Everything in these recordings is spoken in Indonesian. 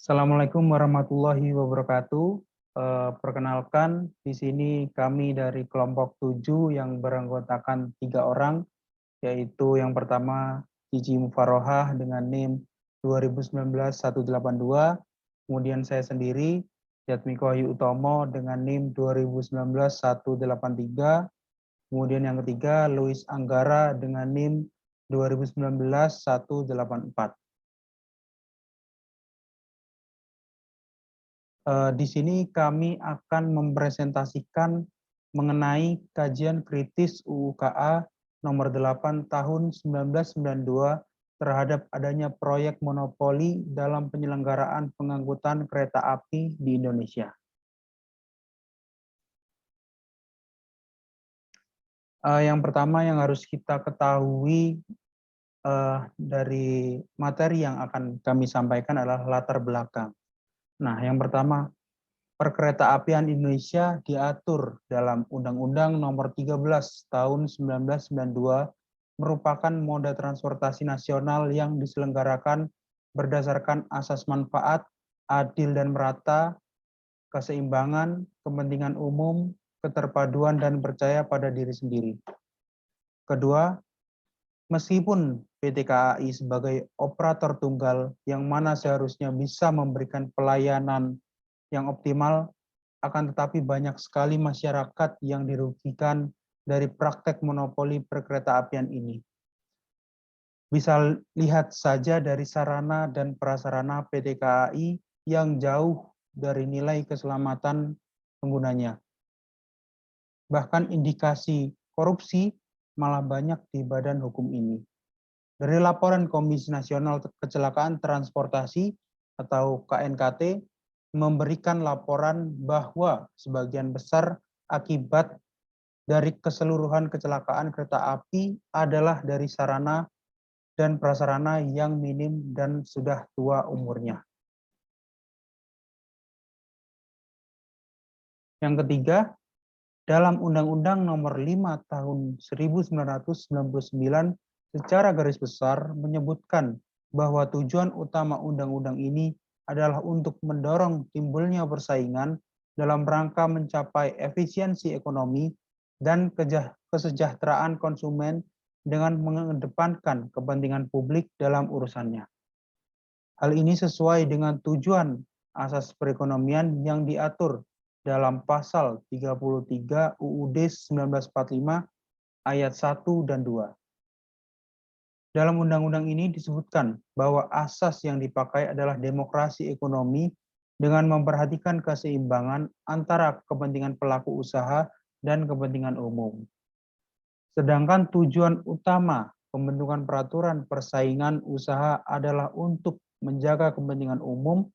Assalamualaikum warahmatullahi wabarakatuh. Perkenalkan, di sini kami dari kelompok 7 yang beranggotakan 3 orang, yaitu yang pertama Cici Mufarohah dengan NIM 2019-182, kemudian saya sendiri, Jatmiko Wahyu Utomo dengan NIM 2019-183, kemudian yang ketiga Luis Anggara dengan NIM 2019-184. Di sini kami akan mempresentasikan mengenai kajian kritis UU KA nomor 8 tahun 1992 terhadap adanya proyek monopoli dalam penyelenggaraan pengangkutan kereta api di Indonesia. Yang pertama yang harus kita ketahui dari materi yang akan kami sampaikan adalah latar belakang. Nah, yang pertama, Perkeretaapian Indonesia diatur dalam Undang-Undang Nomor 13 Tahun 1992 merupakan moda transportasi nasional yang diselenggarakan berdasarkan asas manfaat, adil dan merata, keseimbangan, kepentingan umum, keterpaduan dan percaya pada diri sendiri. Kedua, meskipun PT KAI sebagai operator tunggal yang mana seharusnya bisa memberikan pelayanan yang optimal, akan tetapi banyak sekali masyarakat yang dirugikan dari praktek monopoli perkeretaapian ini. Bisa lihat saja dari sarana dan prasarana PT KAI yang jauh dari nilai keselamatan penggunanya. Bahkan indikasi korupsi malah banyak di badan hukum ini. Dari laporan Komisi Nasional Kecelakaan Transportasi atau KNKT memberikan laporan bahwa sebagian besar akibat dari keseluruhan kecelakaan kereta api adalah dari sarana dan prasarana yang minim dan sudah tua umurnya. Yang ketiga, dalam Undang-Undang Nomor 5 Tahun 1999 secara garis besar menyebutkan bahwa tujuan utama undang-undang ini adalah untuk mendorong timbulnya persaingan dalam rangka mencapai efisiensi ekonomi dan kesejahteraan konsumen dengan mengedepankan kepentingan publik dalam urusannya. Hal ini sesuai dengan tujuan asas perekonomian yang diatur dalam pasal 33 UUD 1945 ayat 1 dan 2. Dalam undang-undang ini disebutkan bahwa asas yang dipakai adalah demokrasi ekonomi dengan memperhatikan keseimbangan antara kepentingan pelaku usaha dan kepentingan umum. Sedangkan tujuan utama pembentukan peraturan persaingan usaha adalah untuk menjaga kepentingan umum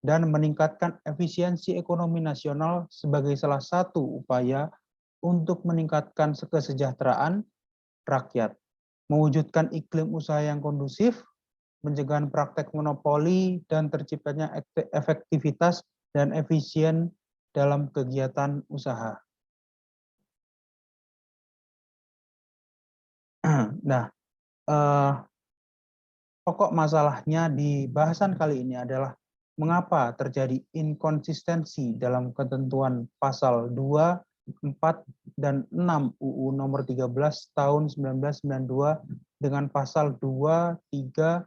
dan meningkatkan efisiensi ekonomi nasional sebagai salah satu upaya untuk meningkatkan kesejahteraan rakyat, mewujudkan iklim usaha yang kondusif, mencegah praktek monopoli, dan terciptanya efektivitas dan efisien dalam kegiatan usaha. Nah, pokok masalahnya di bahasan kali ini adalah mengapa terjadi inkonsistensi dalam ketentuan pasal 2, 4, dan 6 UU nomor 13 tahun 1992 dengan pasal 2, 3,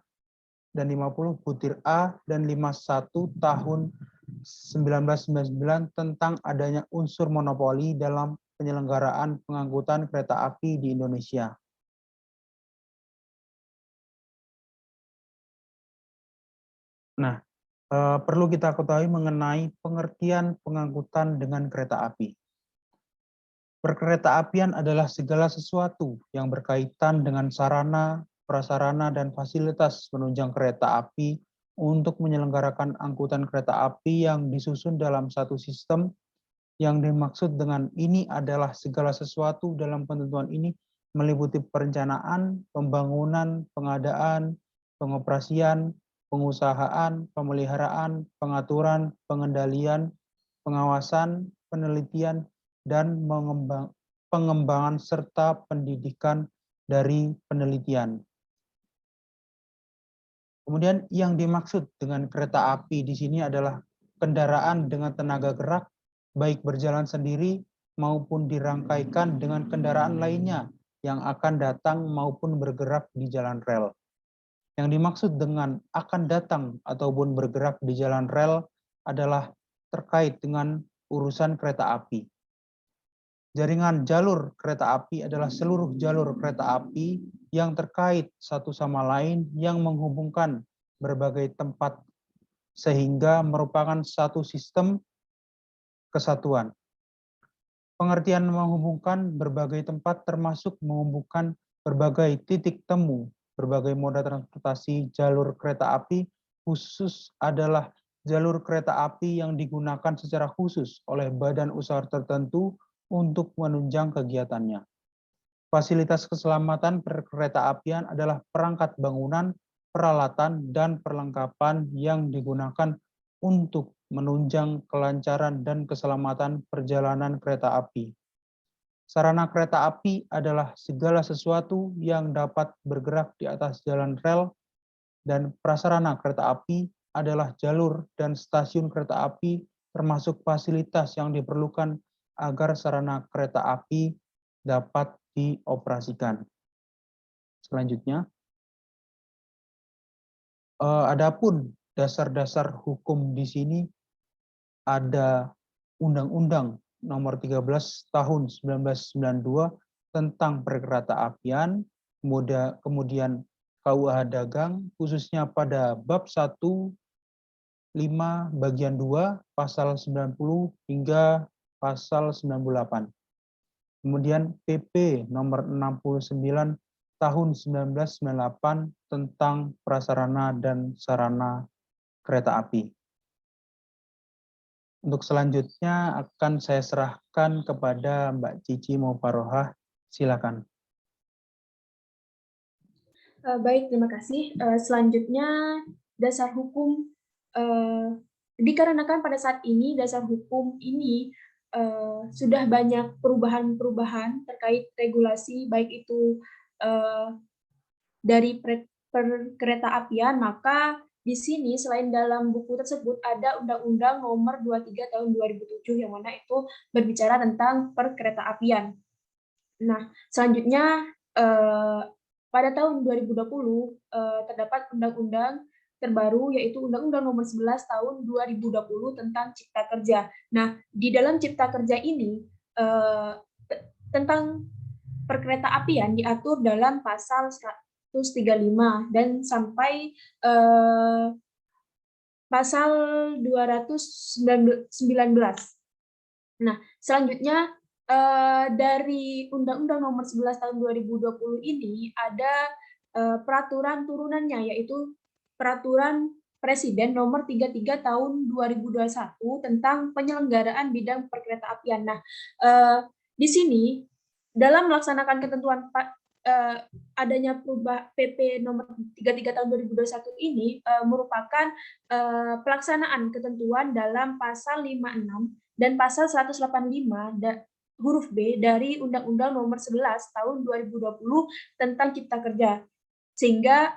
dan 50 butir A dan 51 tahun 1999 tentang adanya unsur monopoli dalam penyelenggaraan pengangkutan kereta api di Indonesia. Nah, perlu kita ketahui mengenai pengertian pengangkutan dengan kereta api. Perkeretaapian adalah segala sesuatu yang berkaitan dengan sarana, prasarana, dan fasilitas penunjang kereta api untuk menyelenggarakan angkutan kereta api yang disusun dalam satu sistem. Yang dimaksud dengan ini adalah segala sesuatu dalam penentuan ini meliputi perencanaan, pembangunan, pengadaan, pengoperasian, pengusahaan, pemeliharaan, pengaturan, pengendalian, pengawasan, penelitian, dan pengembangan serta pendidikan dari penelitian. Kemudian yang dimaksud dengan kereta api di sini adalah kendaraan dengan tenaga gerak, baik berjalan sendiri maupun dirangkaikan dengan kendaraan lainnya yang akan datang maupun bergerak di jalan rel. Yang dimaksud dengan akan datang ataupun bergerak di jalan rel adalah terkait dengan urusan kereta api. Jaringan jalur kereta api adalah seluruh jalur kereta api yang terkait satu sama lain yang menghubungkan berbagai tempat sehingga merupakan satu sistem kesatuan. Pengertian menghubungkan berbagai tempat termasuk menghubungkan berbagai titik temu, berbagai moda transportasi jalur kereta api khusus adalah jalur kereta api yang digunakan secara khusus oleh badan usaha tertentu untuk menunjang kegiatannya. Fasilitas keselamatan perkeretaapian adalah perangkat bangunan, peralatan, dan perlengkapan yang digunakan untuk menunjang kelancaran dan keselamatan perjalanan kereta api. Sarana kereta api adalah segala sesuatu yang dapat bergerak di atas jalan rel, dan prasarana kereta api adalah jalur dan stasiun kereta api termasuk fasilitas yang diperlukan agar sarana kereta api dapat dioperasikan. Selanjutnya, adapun dasar-dasar hukum di sini ada Undang-Undang Nomor 13 Tahun 1992 tentang perkeretaapian, kemudian KUH Dagang, khususnya pada bab 1, 5 bagian 2, pasal 90 hingga pasal 98. Kemudian PP nomor 69 tahun 1998 tentang prasarana dan sarana kereta api. Untuk selanjutnya akan saya serahkan kepada Mbak Cici Moparohah. Silakan. Baik, terima kasih. Selanjutnya dasar hukum. Dikarenakan pada saat ini dasar hukum ini sudah banyak perubahan-perubahan terkait regulasi, baik itu dari perkeretaapian, maka di sini selain dalam buku tersebut ada Undang-Undang Nomor 23 Tahun 2007 yang mana itu berbicara tentang perkeretaapian. Nah, selanjutnya pada tahun 2020 terdapat undang-undang terbaru yaitu Undang-Undang Nomor 11 Tahun 2020 tentang Cipta Kerja. Nah, di dalam Cipta Kerja ini tentang perkeretaapian diatur dalam pasal 135 dan sampai pasal 219. Nah, selanjutnya dari Undang-Undang Nomor 11 Tahun 2020 ini ada peraturan turunannya, yaitu Peraturan Presiden Nomor 33 Tahun 2021 tentang penyelenggaraan bidang perkeretaapian. Nah, di sini dalam melaksanakan ketentuan adanya PP Nomor 33 Tahun 2021 ini merupakan pelaksanaan ketentuan dalam pasal 56 dan pasal 185 huruf B dari Undang-Undang Nomor 11 Tahun 2020 tentang Cipta Kerja, sehingga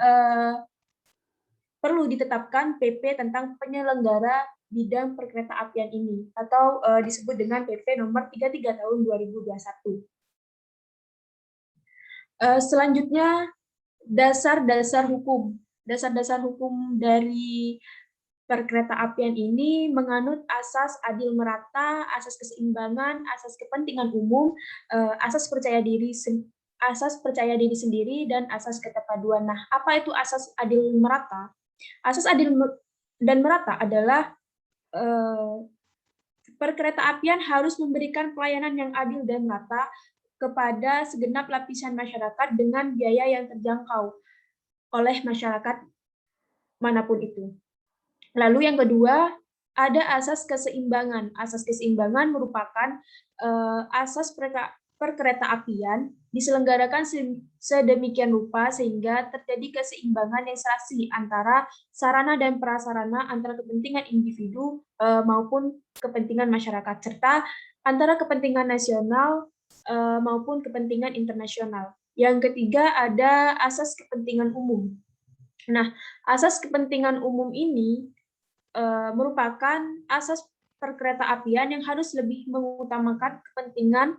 perlu ditetapkan PP tentang penyelenggara bidang perkeretaapian ini, atau disebut dengan PP Nomor 33 Tahun 2021. Selanjutnya, dasar-dasar hukum. Dasar-dasar hukum dari perkeretaapian ini menganut asas adil merata, asas keseimbangan, asas kepentingan umum, asas percaya diri sendiri, dan asas keterpaduan. Nah, apa itu asas adil merata? Asas adil dan merata adalah perkeretaapian harus memberikan pelayanan yang adil dan merata kepada segenap lapisan masyarakat dengan biaya yang terjangkau oleh masyarakat manapun itu. Lalu yang kedua, ada asas keseimbangan. Asas keseimbangan merupakan asas perkeretaapian diselenggarakan sedemikian rupa sehingga terjadi keseimbangan yang serasi antara sarana dan prasarana, antara kepentingan individu maupun kepentingan masyarakat, serta antara kepentingan nasional maupun kepentingan internasional. Yang ketiga ada asas kepentingan umum. Nah, asas kepentingan umum ini merupakan asas perkeretaapian yang harus lebih mengutamakan kepentingan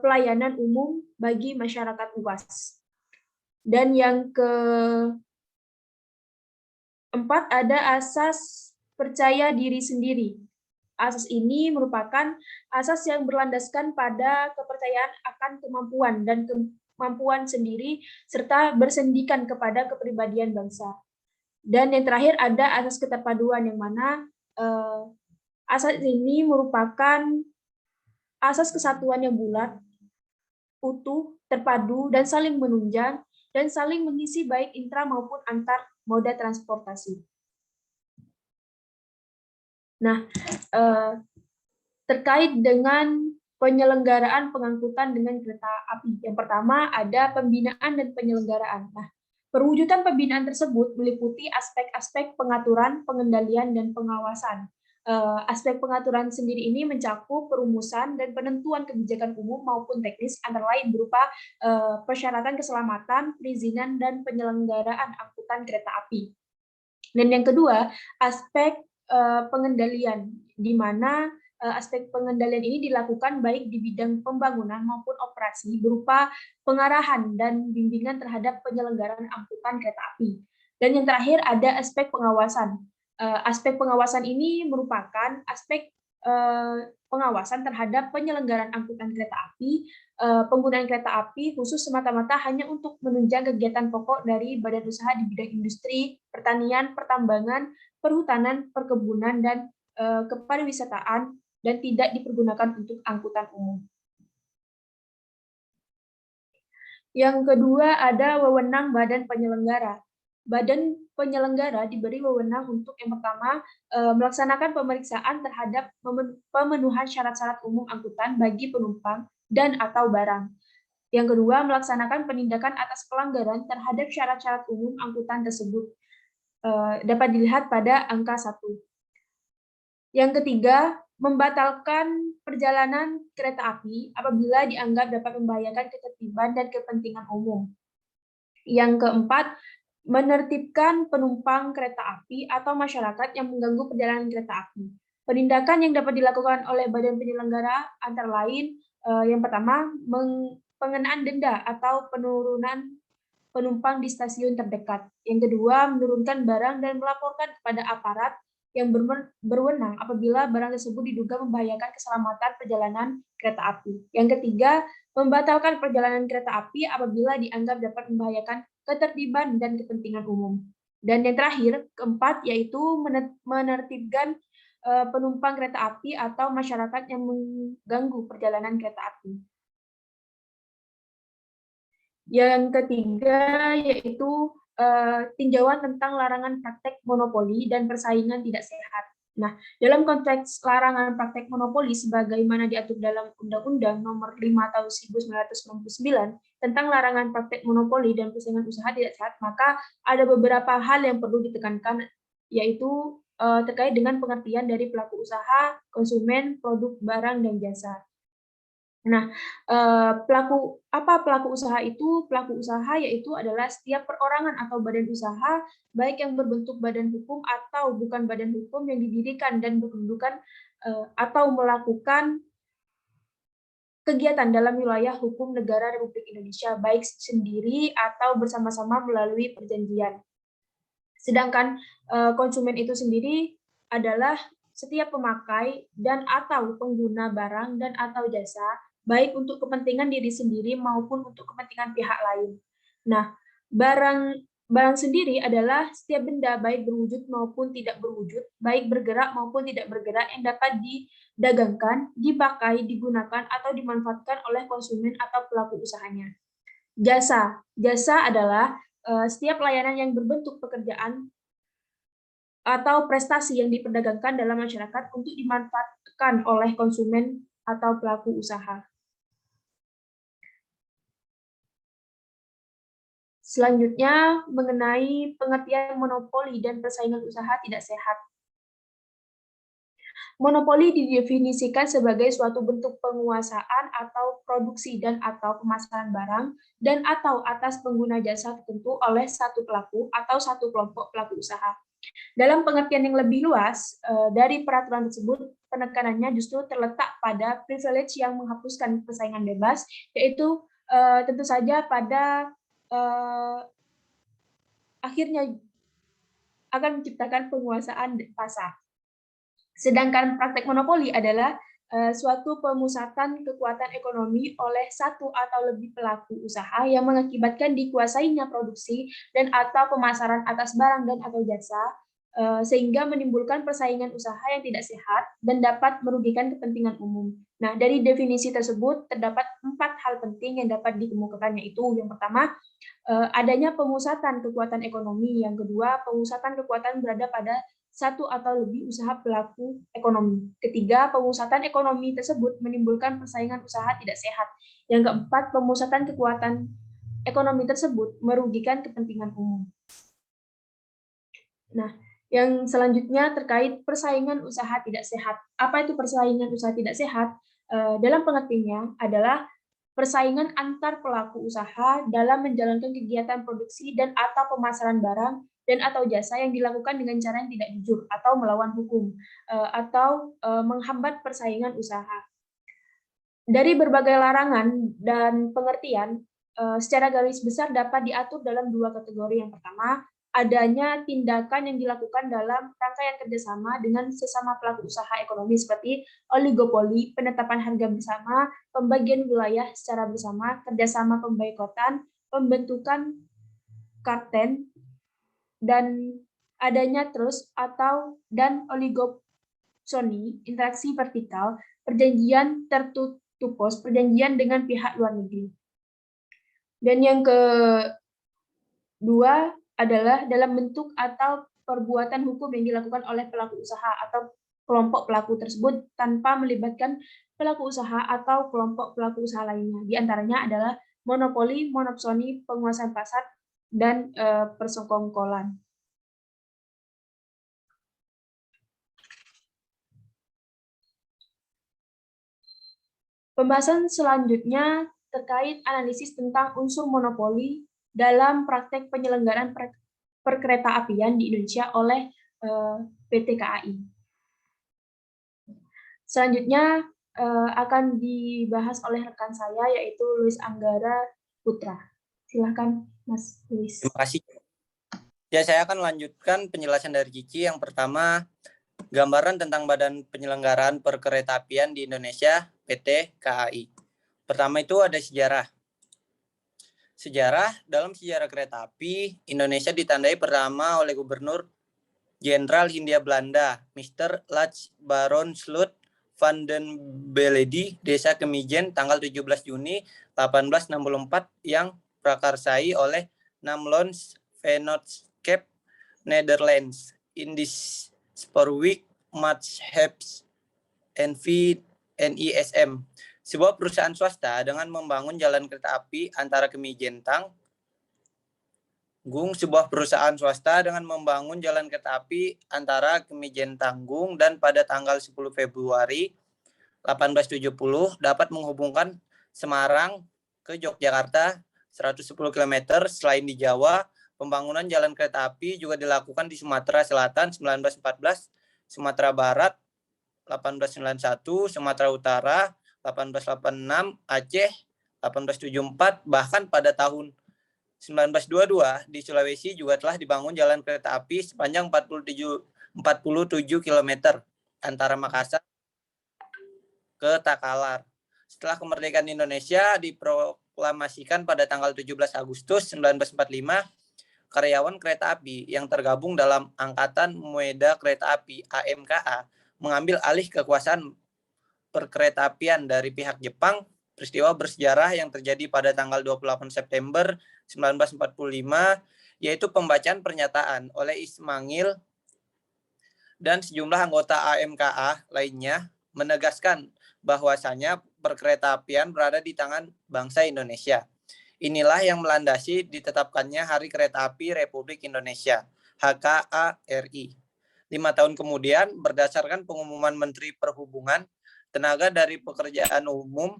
pelayanan umum bagi masyarakat luas. Dan yang keempat ada asas percaya diri sendiri. Asas ini merupakan asas yang berlandaskan pada kepercayaan akan kemampuan dan kemampuan sendiri serta bersendikan kepada kepribadian bangsa. Dan yang terakhir ada asas keterpaduan yang mana asas ini merupakan asas kesatuan yang bulat, utuh, terpadu, dan saling menunjang, dan saling mengisi baik intra maupun antar moda transportasi. Nah, terkait dengan penyelenggaraan pengangkutan dengan kereta api. Yang pertama ada pembinaan dan penyelenggaraan. Nah, perwujudan pembinaan tersebut meliputi aspek-aspek pengaturan, pengendalian, dan pengawasan. Aspek pengaturan sendiri ini mencakup perumusan dan penentuan kebijakan umum maupun teknis, antara lain berupa persyaratan keselamatan, perizinan, dan penyelenggaraan angkutan kereta api. Dan yang kedua, aspek pengendalian, di mana aspek pengendalian ini dilakukan baik di bidang pembangunan maupun operasi berupa pengarahan dan bimbingan terhadap penyelenggaraan angkutan kereta api. Dan yang terakhir ada aspek pengawasan. Aspek pengawasan ini merupakan aspek pengawasan terhadap penyelenggaraan angkutan kereta api, penggunaan kereta api khusus semata-mata hanya untuk menunjang kegiatan pokok dari badan usaha di bidang industri, pertanian, pertambangan, perhutanan, perkebunan, dan kepariwisataan, dan tidak dipergunakan untuk angkutan umum. Yang kedua ada wewenang badan penyelenggara. Badan penyelenggara diberi wewenang untuk yang pertama melaksanakan pemeriksaan terhadap pemenuhan syarat-syarat umum angkutan bagi penumpang dan atau barang. Yang kedua, melaksanakan penindakan atas pelanggaran terhadap syarat-syarat umum angkutan tersebut. Dapat dilihat pada angka 1. Yang ketiga, membatalkan perjalanan kereta api apabila dianggap dapat membahayakan ketertiban dan kepentingan umum. Yang keempat, menertibkan penumpang kereta api atau masyarakat yang mengganggu perjalanan kereta api. Penindakan yang dapat dilakukan oleh badan penyelenggara antara lain yang pertama, pengenaan denda atau penurunan penumpang di stasiun terdekat. Yang kedua, menurunkan barang dan melaporkan kepada aparat yang berwenang apabila barang tersebut diduga membahayakan keselamatan perjalanan kereta api. Yang ketiga, membatalkan perjalanan kereta api apabila dianggap dapat membahayakan ketertiban dan kepentingan umum. Dan yang terakhir, keempat, yaitu menertibkan penumpang kereta api atau masyarakat yang mengganggu perjalanan kereta api. Yang ketiga yaitu tinjauan tentang larangan praktek monopoli dan persaingan tidak sehat. Nah, dalam konteks larangan praktek monopoli sebagaimana diatur dalam Undang-Undang Nomor 5 Tahun 1999 tentang larangan praktek monopoli dan persaingan usaha tidak sehat, maka ada beberapa hal yang perlu ditekankan, yaitu terkait dengan pengertian dari pelaku usaha, konsumen, produk, barang, dan jasa. Nah, pelaku usaha itu? Pelaku usaha yaitu adalah setiap perorangan atau badan usaha, baik yang berbentuk badan hukum atau bukan badan hukum yang didirikan dan berkedudukan atau melakukan kegiatan dalam wilayah hukum negara Republik Indonesia, baik sendiri atau bersama-sama melalui perjanjian. Sedangkan konsumen itu sendiri adalah setiap pemakai dan atau pengguna barang dan atau jasa, baik untuk kepentingan diri sendiri maupun untuk kepentingan pihak lain. Nah, barang sendiri adalah setiap benda baik berwujud maupun tidak berwujud, baik bergerak maupun tidak bergerak yang dapat didagangkan, dipakai, digunakan, atau dimanfaatkan oleh konsumen atau pelaku usahanya. Jasa adalah setiap layanan yang berbentuk pekerjaan atau prestasi yang diperdagangkan dalam masyarakat untuk dimanfaatkan oleh konsumen atau pelaku usaha. Selanjutnya, mengenai pengertian monopoli dan persaingan usaha tidak sehat. Monopoli didefinisikan sebagai suatu bentuk penguasaan atau produksi dan atau pemasaran barang dan atau atas pengguna jasa tertentu oleh satu pelaku atau satu kelompok pelaku usaha. Dalam pengertian yang lebih luas dari peraturan tersebut, penekanannya justru terletak pada privilege yang menghapuskan persaingan bebas, yaitu tentu saja pada akhirnya akan menciptakan penguasaan pasar. Sedangkan praktek monopoli adalah suatu pemusatan kekuatan ekonomi oleh satu atau lebih pelaku usaha yang mengakibatkan dikuasainya produksi dan atau pemasaran atas barang dan atau jasa, sehingga menimbulkan persaingan usaha yang tidak sehat dan dapat merugikan kepentingan umum. Nah, dari definisi tersebut terdapat 4 hal penting yang dapat dikemukakan, yaitu yang pertama, adanya pemusatan kekuatan ekonomi, yang kedua, pemusatan kekuatan berada pada satu atau lebih usaha pelaku ekonomi. Ketiga, pemusatan ekonomi tersebut menimbulkan persaingan usaha tidak sehat. Yang keempat, pemusatan kekuatan ekonomi tersebut merugikan kepentingan umum. Nah, yang selanjutnya terkait persaingan usaha tidak sehat. Apa itu persaingan usaha tidak sehat? Dalam pengertiannya adalah persaingan antar pelaku usaha dalam menjalankan kegiatan produksi dan atau pemasaran barang dan atau jasa yang dilakukan dengan cara yang tidak jujur atau melawan hukum atau menghambat persaingan usaha. Dari berbagai larangan dan pengertian, secara garis besar dapat diatur dalam 2 kategori. Yang pertama, adanya tindakan yang dilakukan dalam rangkaian kerjasama dengan sesama pelaku usaha ekonomi seperti oligopoli, penetapan harga bersama, pembagian wilayah secara bersama, kerjasama pemboikotan, pembentukan kartel, dan adanya trust atau dan oligopsoni, interaksi vertikal, perjanjian tertutup pos, perjanjian dengan pihak luar negeri. Dan yang kedua adalah dalam bentuk atau perbuatan hukum yang dilakukan oleh pelaku usaha atau kelompok pelaku tersebut tanpa melibatkan pelaku usaha atau kelompok pelaku usaha lainnya. Di antaranya adalah monopoli, monopsoni, penguasaan pasar, dan persekongkolan. Pembahasan selanjutnya terkait analisis tentang unsur monopoli dalam praktek penyelenggaraan perkeretaapian di Indonesia oleh PT KAI. Selanjutnya akan dibahas oleh rekan saya, yaitu Luis Anggara Putra. Silakan, Mas Luis. Terima kasih. Ya, saya akan melanjutkan penjelasan dari Cici. Yang pertama, gambaran tentang Badan Penyelenggaraan Perkeretaapian di Indonesia, PT KAI. Pertama itu ada sejarah. Dalam sejarah kereta api, Indonesia ditandai pertama oleh Gubernur Jenderal Hindia Belanda, Mr. Lach Baron Sloot van den Beledi, Desa Kemijen, tanggal 17 Juni 1864, yang prakarsai oleh Namlons Vennootschap Netherlands in this Spoorweg Maatschappij NISM, sebuah perusahaan swasta dengan membangun jalan kereta api antara Kemijen Tanggung, sebuah perusahaan swasta dengan membangun jalan kereta api antara Kemijen Tanggung, dan pada tanggal 10 Februari 1870 dapat menghubungkan Semarang ke Yogyakarta 110 km. Selain di Jawa, pembangunan jalan kereta api juga dilakukan di Sumatera Selatan 1914, Sumatera Barat 1891, Sumatera Utara 1886, Aceh 1874, bahkan pada tahun 1922 di Sulawesi juga telah dibangun jalan kereta api sepanjang 47 km antara Makassar ke Takalar. Setelah kemerdekaan Indonesia diproklamasikan pada tanggal 17 Agustus 1945, karyawan kereta api yang tergabung dalam Angkatan Moeda Kereta Api AMKA mengambil alih kekuasaan perkeretaapian dari pihak Jepang. Peristiwa bersejarah yang terjadi pada tanggal 28 September 1945, yaitu pembacaan pernyataan oleh Ismail dan sejumlah anggota AMKA lainnya menegaskan bahwasanya perkeretaapian berada di tangan bangsa Indonesia. Inilah yang melandasi ditetapkannya Hari Kereta Api Republik Indonesia, HKARI. 5 tahun kemudian, berdasarkan pengumuman Menteri Perhubungan, Tenaga dari Pekerjaan Umum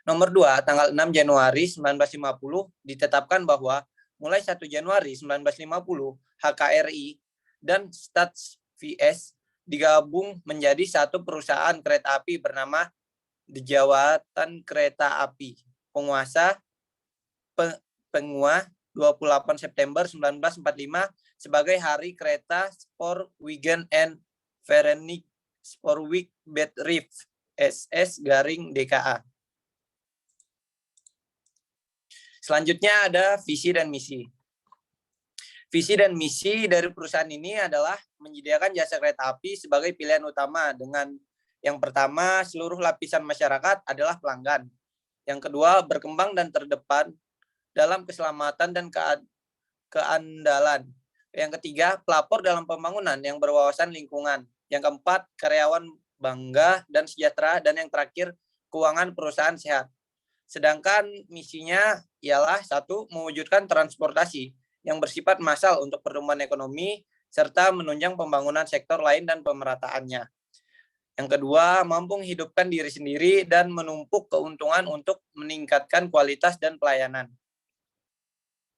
nomor 2 tanggal 6 Januari 1950 ditetapkan bahwa mulai 1 Januari 1950 HKRI dan Stats VS digabung menjadi satu perusahaan kereta api bernama Djawatan Kereta Api. Penguasa 28 September 1945 sebagai Hari Kereta Spoorwegen en Verenigd Spoorwegbedrijf SS-DKA. Selanjutnya ada visi dan misi. Visi dan misi dari perusahaan ini adalah menyediakan jasa kereta api sebagai pilihan utama dengan yang pertama, seluruh lapisan masyarakat adalah pelanggan. Yang kedua, berkembang dan terdepan dalam keselamatan dan keandalan. Yang ketiga, pelapor dalam pembangunan yang berwawasan lingkungan. Yang keempat, karyawan bangga dan sejahtera. Dan yang terakhir, keuangan perusahaan sehat. Sedangkan misinya ialah satu, mewujudkan transportasi yang bersifat massal untuk pertumbuhan ekonomi, serta menunjang pembangunan sektor lain dan pemerataannya. Yang kedua, mampu menghidupkan diri sendiri dan menumpuk keuntungan untuk meningkatkan kualitas dan pelayanan.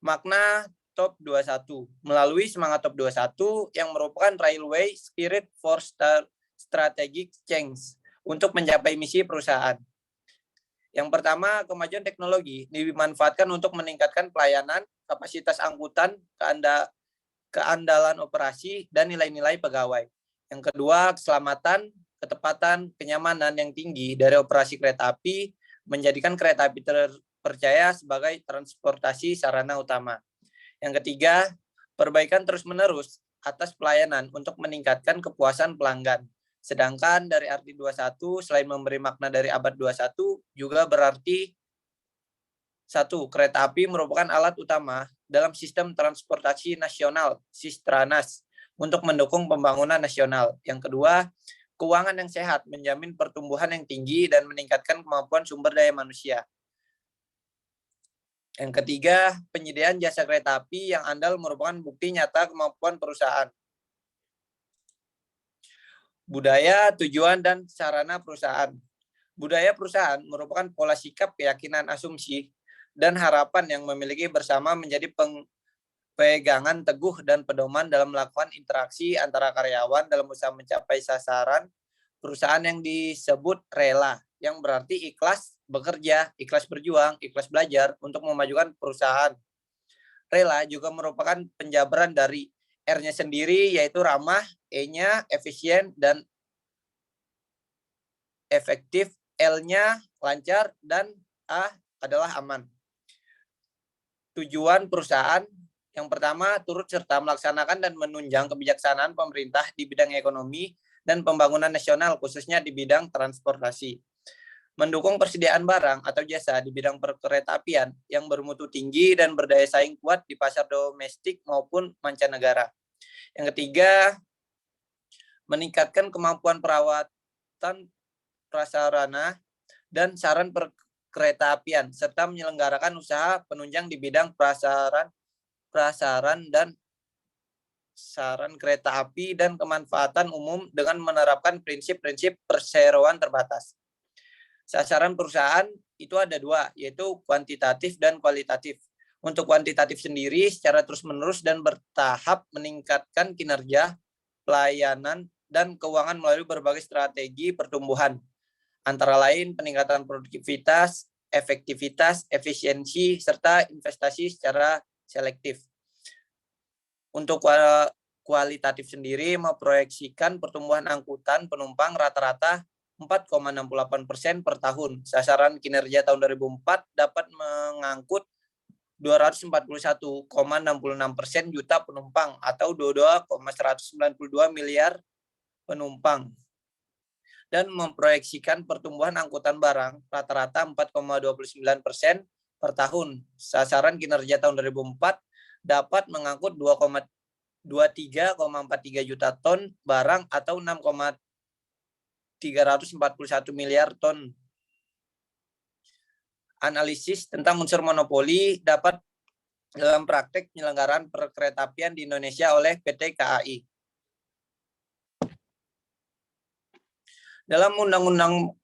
Makna Top 21. Melalui semangat Top 21 yang merupakan Railway Spirit for Strategic Change untuk mencapai misi perusahaan. Yang pertama, kemajuan teknologi dimanfaatkan untuk meningkatkan pelayanan, kapasitas angkutan, keandalan operasi, dan nilai-nilai pegawai. Yang kedua, keselamatan, ketepatan, kenyamanan yang tinggi dari operasi kereta api menjadikan kereta api terpercaya sebagai transportasi sarana utama. Yang ketiga, perbaikan terus-menerus atas pelayanan untuk meningkatkan kepuasan pelanggan. Sedangkan dari arti 21, selain memberi makna dari abad 21, juga berarti satu, kereta api merupakan alat utama dalam sistem transportasi nasional, Sistranas, untuk mendukung pembangunan nasional. Yang kedua, keuangan yang sehat menjamin pertumbuhan yang tinggi dan meningkatkan kemampuan sumber daya manusia. Yang ketiga, penyediaan jasa kereta api yang andal merupakan bukti nyata kemampuan perusahaan. Budaya, tujuan, dan sarana perusahaan. Budaya perusahaan merupakan pola sikap, keyakinan, asumsi, dan harapan yang memiliki bersama menjadi pegangan teguh dan pedoman dalam melakukan interaksi antara karyawan dalam usaha mencapai sasaran perusahaan yang disebut rela, yang berarti ikhlas bekerja, ikhlas berjuang, ikhlas belajar untuk memajukan perusahaan. Rela juga merupakan penjabaran dari R-nya sendiri, yaitu ramah, E-nya efisien dan efektif, L-nya lancar, dan A adalah aman. Tujuan perusahaan yang pertama, turut serta melaksanakan dan menunjang kebijaksanaan pemerintah di bidang ekonomi dan pembangunan nasional, khususnya di bidang transportasi. Mendukung persediaan barang atau jasa di bidang perkeretaapian yang bermutu tinggi dan berdaya saing kuat di pasar domestik maupun mancanegara. Yang ketiga, meningkatkan kemampuan perawatan prasarana dan saran perkeretaapian, serta menyelenggarakan usaha penunjang di bidang prasaran dan saran kereta api dan kemanfaatan umum dengan menerapkan prinsip-prinsip perseroan terbatas. Sasaran perusahaan itu ada dua, yaitu kuantitatif dan kualitatif. Untuk kuantitatif sendiri, secara terus-menerus dan bertahap meningkatkan kinerja, pelayanan, dan keuangan melalui berbagai strategi pertumbuhan. Antara lain peningkatan produktivitas, efektivitas, efisiensi, serta investasi secara selektif. Untuk kualitatif sendiri memproyeksikan pertumbuhan angkutan penumpang rata-rata 4,68% per tahun. Sasaran kinerja tahun 2004 dapat mengangkut 241,66% juta penumpang atau 22,192 miliar penumpang. Dan memproyeksikan pertumbuhan angkutan barang rata-rata 4,29% per tahun. Sasaran kinerja tahun 2004 dapat mengangkut 23,43 juta ton barang atau 6,341 miliar ton. Analisis tentang unsur monopoli dapat dalam praktek penyelenggaraan perkeretaapian di Indonesia oleh PT KAI. Dalam Undang-Undang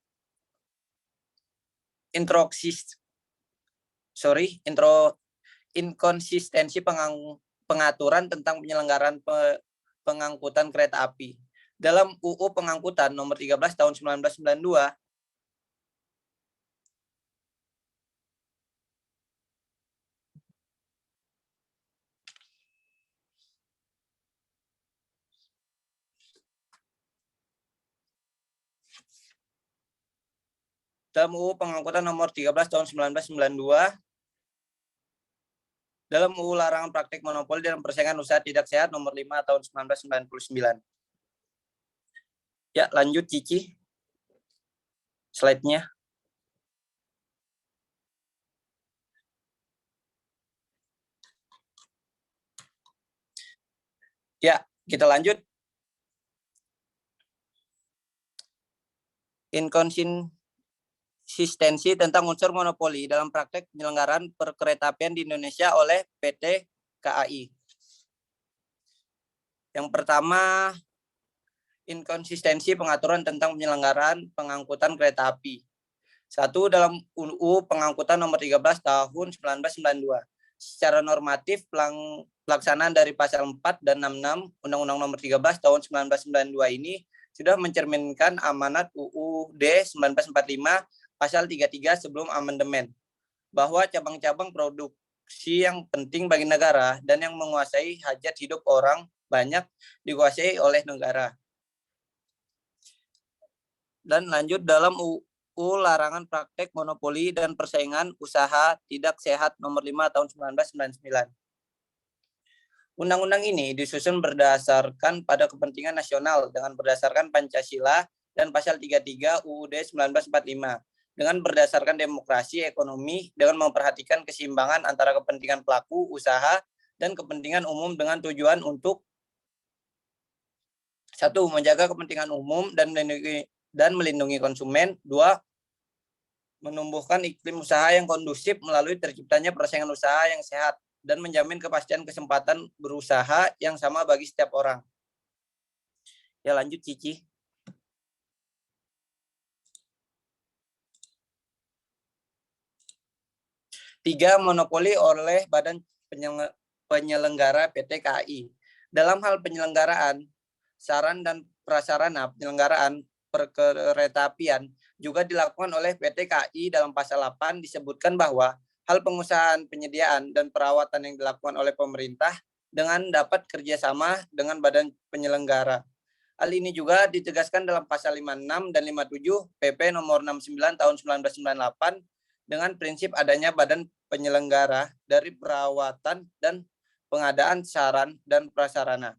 inkonsistensi pengaturan tentang penyelenggaraan pengangkutan kereta api. Dalam UU Pengangkutan Nomor 13 Tahun 1992, dalam UU Pengangkutan Nomor 13 Tahun 1992, dalam UU Larangan Praktik Monopoli dan Persaingan Usaha Tidak Sehat Nomor 5 Tahun 1999. Ya, lanjut Cici. Slide-nya. Ya, kita lanjut. Inkonsistensi tentang unsur monopoli dalam praktek penyelenggaraan perkeretaapian di Indonesia oleh PT KAI. Yang pertama, inkonsistensi pengaturan tentang penyelenggaraan pengangkutan kereta api. 1. Dalam UU Pengangkutan Nomor 13 Tahun 1992. Secara normatif, pelaksanaan dari pasal 4 dan 66 Undang-Undang Nomor 13 Tahun 1992 ini sudah mencerminkan amanat UUD 1945 pasal 33 sebelum amandemen, bahwa cabang-cabang produksi yang penting bagi negara dan yang menguasai hajat hidup orang banyak dikuasai oleh negara. Dan lanjut dalam UU Larangan Praktek Monopoli dan Persaingan Usaha Tidak Sehat Nomor 5 Tahun 1999. Undang-undang ini disusun berdasarkan pada kepentingan nasional dengan berdasarkan Pancasila dan pasal 33 UUD 1945. Dengan berdasarkan demokrasi ekonomi dengan memperhatikan keseimbangan antara kepentingan pelaku usaha dan kepentingan umum dengan tujuan untuk 1. Menjaga kepentingan umum dan melindungi konsumen. 2. Menumbuhkan iklim usaha yang kondusif melalui terciptanya persaingan usaha yang sehat dan menjamin kepastian kesempatan berusaha yang sama bagi setiap orang. Ya, lanjut Cici. Tiga, monopoli oleh badan penyelenggara PT KAI. Dalam hal penyelenggaraan, saran dan prasarana penyelenggaraan perkeretaapian juga dilakukan oleh PT KAI. Dalam pasal 8 disebutkan bahwa hal pengusahaan, penyediaan, dan perawatan yang dilakukan oleh pemerintah dengan dapat kerjasama dengan badan penyelenggara. Hal ini juga ditegaskan dalam pasal 56 dan 57 PP nomor 69 tahun 1998 dengan prinsip adanya badan penyelenggara dari perawatan dan pengadaan saran dan prasarana.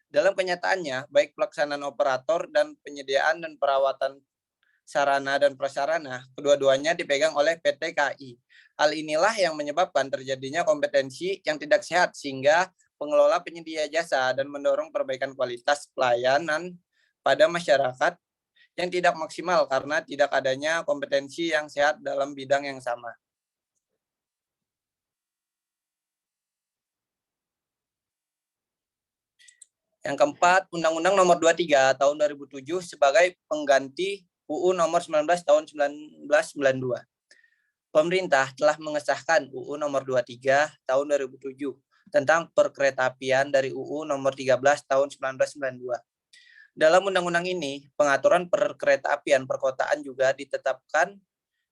Dalam kenyataannya, baik pelaksanaan operator dan penyediaan dan perawatan sarana dan prasarana, kedua-duanya dipegang oleh PT KAI. Hal inilah yang menyebabkan terjadinya kompetensi yang tidak sehat sehingga pengelola penyedia jasa dan mendorong perbaikan kualitas pelayanan pada masyarakat yang tidak maksimal karena tidak adanya kompetensi yang sehat dalam bidang yang sama. Yang keempat, Undang-Undang Nomor 23 Tahun 2007 sebagai pengganti UU Nomor 19 Tahun 1992. Pemerintah telah mengesahkan UU Nomor 23 Tahun 2007 tentang perkeretaapian dari UU Nomor 13 Tahun 1992. Dalam undang-undang ini, pengaturan perkeretaapian perkotaan juga ditetapkan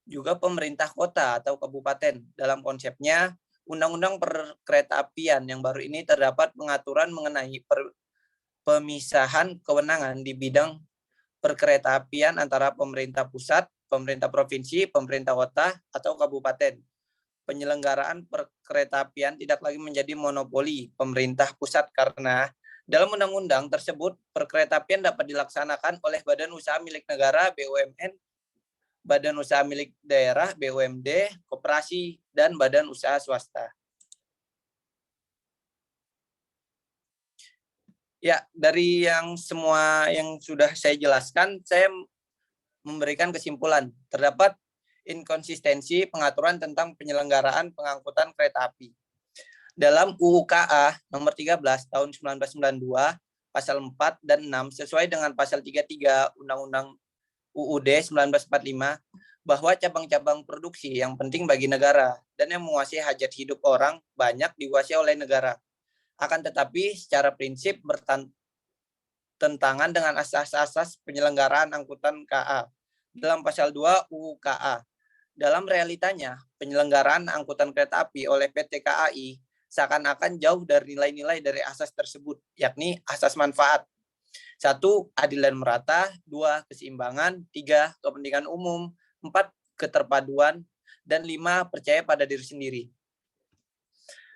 juga pemerintah kota atau kabupaten. Dalam konsepnya, undang-undang perkeretaapian yang baru ini terdapat pengaturan mengenai pemisahan kewenangan di bidang perkeretaapian antara pemerintah pusat, pemerintah provinsi, pemerintah kota, atau kabupaten. Penyelenggaraan perkeretaapian tidak lagi menjadi monopoli pemerintah pusat karena dalam undang-undang tersebut, perkeretaapian dapat dilaksanakan oleh badan usaha milik negara (BUMN), badan usaha milik daerah (BUMD), koperasi, dan badan usaha swasta. Ya, dari yang semua yang sudah saya jelaskan, saya memberikan kesimpulan. Terdapat inkonsistensi pengaturan tentang penyelenggaraan pengangkutan kereta api. Dalam UU KA Nomor 13 Tahun 1992, Pasal 4 dan 6 sesuai dengan Pasal 33 Undang-Undang UUD 1945 bahwa cabang-cabang produksi yang penting bagi negara dan yang menguasai hajat hidup orang banyak dikuasai oleh negara. Akan tetapi secara prinsip bertentangan dengan asas-asas penyelenggaraan angkutan KA dalam pasal 2 UU KA. Dalam realitanya, penyelenggaraan angkutan kereta api oleh PT KAI seakan-akan jauh dari nilai-nilai dari asas tersebut, yakni asas manfaat. 1. Adil dan merata. 2. Keseimbangan. 3. Kepentingan umum. 4. Keterpaduan. Dan 5. Percaya pada diri sendiri.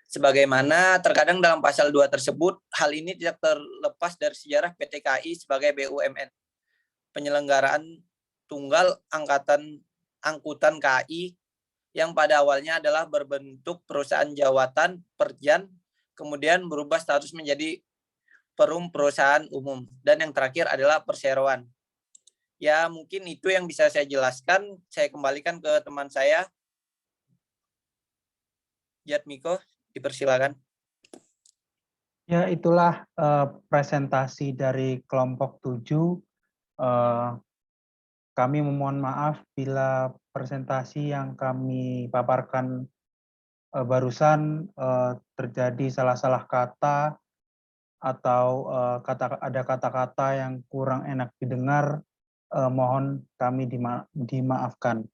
Sebagaimana terkadang dalam pasal 2 tersebut, hal ini tidak terlepas dari sejarah PT KAI sebagai BUMN. Penyelenggaraan tunggal angkutan KAI yang pada awalnya adalah berbentuk perusahaan jawatan perjan, kemudian berubah status menjadi perusahaan umum, dan yang terakhir adalah perseroan. Ya, mungkin itu yang bisa saya jelaskan. Saya kembalikan ke teman saya, Jatmiko, dipersilakan. Ya, itulah presentasi dari kelompok 7. Kami memohon maaf bila presentasi yang kami paparkan barusan terjadi salah-salah kata atau ada kata-kata yang kurang enak didengar, mohon kami dimaafkan.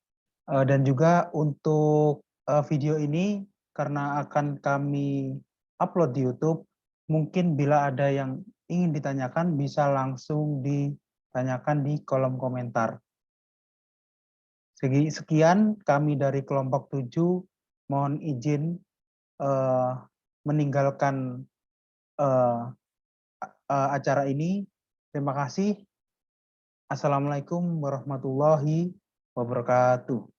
Dan juga untuk video ini, karena akan kami upload di YouTube, mungkin bila ada yang ingin ditanyakan bisa langsung ditanyakan di kolom komentar. Sekian kami dari kelompok 7, mohon izin meninggalkan acara ini. Terima kasih. Assalamualaikum warahmatullahi wabarakatuh.